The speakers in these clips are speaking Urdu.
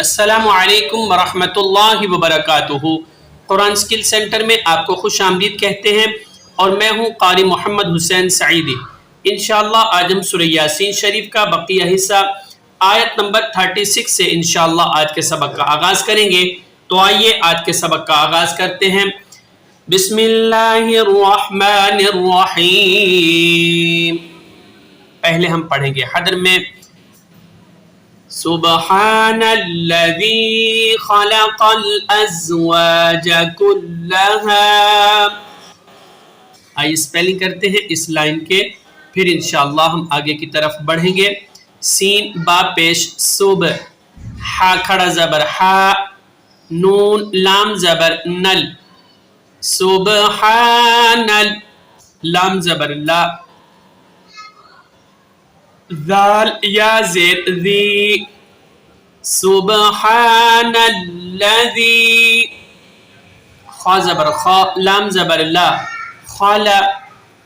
السلام علیکم ورحمۃ اللہ وبرکاتہ۔ قرآن اسکل سینٹر میں آپ کو خوش آمدید کہتے ہیں اور میں ہوں قاری محمد حسین سعیدی۔ انشاءاللہ آج ہم سورہ یاسین شریف کا بقیہ حصہ آیت نمبر 36 سے انشاءاللہ آج کے سبق کا آغاز کریں گے۔ تو آئیے آج کے سبق کا آغاز کرتے ہیں۔ بسم اللہ الرحمن الرحیم۔ پہلے ہم پڑھیں گے حدر میں سبحان الذی خلق الازواج کلها۔ آئیے اسپیلنگ کرتے ہیں اس لائن کے، پھر انشاءاللہ ہم آگے کی طرف بڑھیں گے۔ سین با پیش صب، ہا کھڑا زبر ہا، نون لام زبر نل، سبحان لام زبر لا، ذال یا زیر ذی، سبحان الذی، خا زبر خا لام زبر لا، خلا،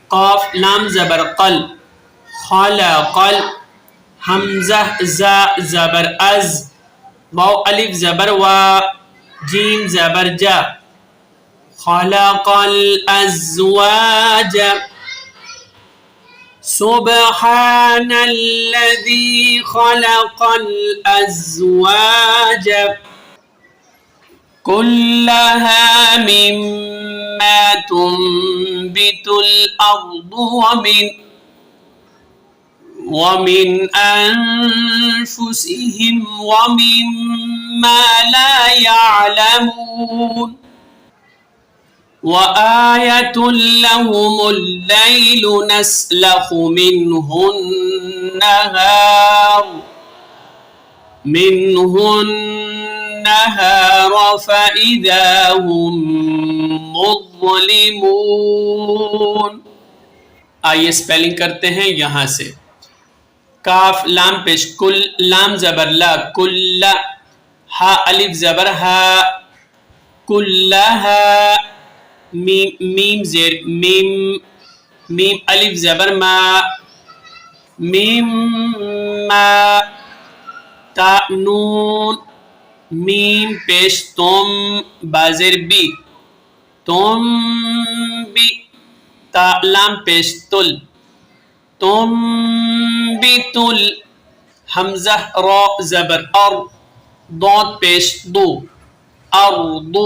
قاف لام زبر قل، خلق، حمزہ زا زبر از، واو الف زبر وا، جیم زبر جا، خلق الازواج، سبحان الذي خلق الأزواج كلها مما تنبت الأرض ومن أنفسهم ومما لا يعلمون وآية لهم الليل نسلخ منه النهار فإذا هم مظلمون۔ آئیے اسپیلنگ کرتے ہیں یہاں سے۔ کاف لام پیش کل، لام زبر لا، کل، ہا الف زبر ہا، کلہا، میم زیر میم، میم الف زبر ما، میم ما، تا نون، میم پیش تم، بازر بی، تم بی، تا لام پیش تل، تم بی تل، حمزہ را زبر ار، ضاد پیش دو، ارض،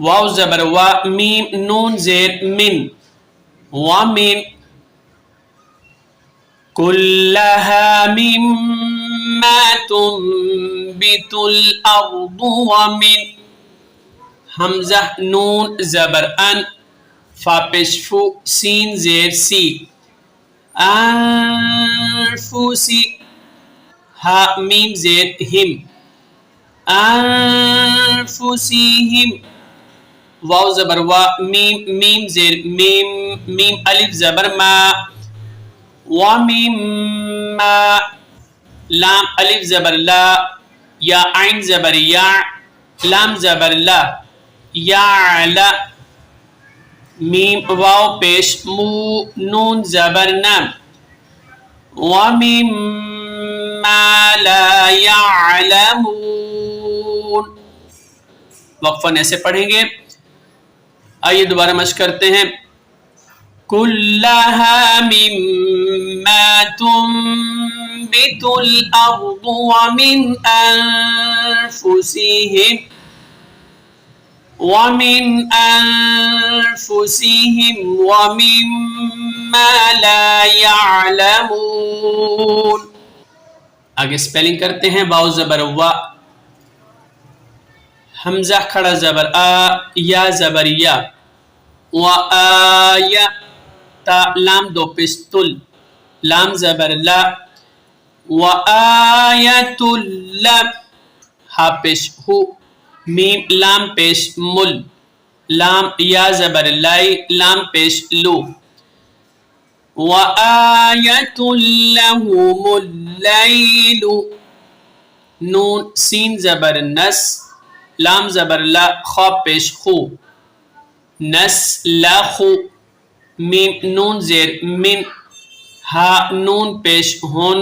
واو زبر وا، میم نون زیر من، ومن، کلها مما تنبت الارض ومن، حمزہ نون زبر ان، فا پیش فو، سین زیر سی، انفسی، ہا میم زیر ہم، انفسیہم، واو زبر وا، میم میم زیر میم، میم الف زبر ما، ومیم ما، لام الف زبر لا، یا عین زبر یا، لام زبر لا، یعلا، میم واو پیش مو، نون زبر نم، ومیم ما لا يعلمون۔ وقفاً ایسے پڑھیں گے۔ آئیے دوبارہ مشق کرتے ہیں۔ کلها مما تنبت الارض ومن انفسهم ومما لا يعلمون۔ آگے اسپیلنگ کرتے ہیں۔ واو زبر وا، حمزہ کھڑا زبر آ، یا زبر یا، وآیا، تا لام دو پستل، لام زبر لا، وآیت لا، ہا پیش ہو، میم لام پیش مل، لام یا زبر لائی، لام پیش لو، وآیت لهم اللیل، نون سین زبر نس، لام زبر لا، خا پیش خو، نسلخ، میم نون زیر من، ہا نون پیش ہن،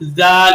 ذال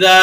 ذا,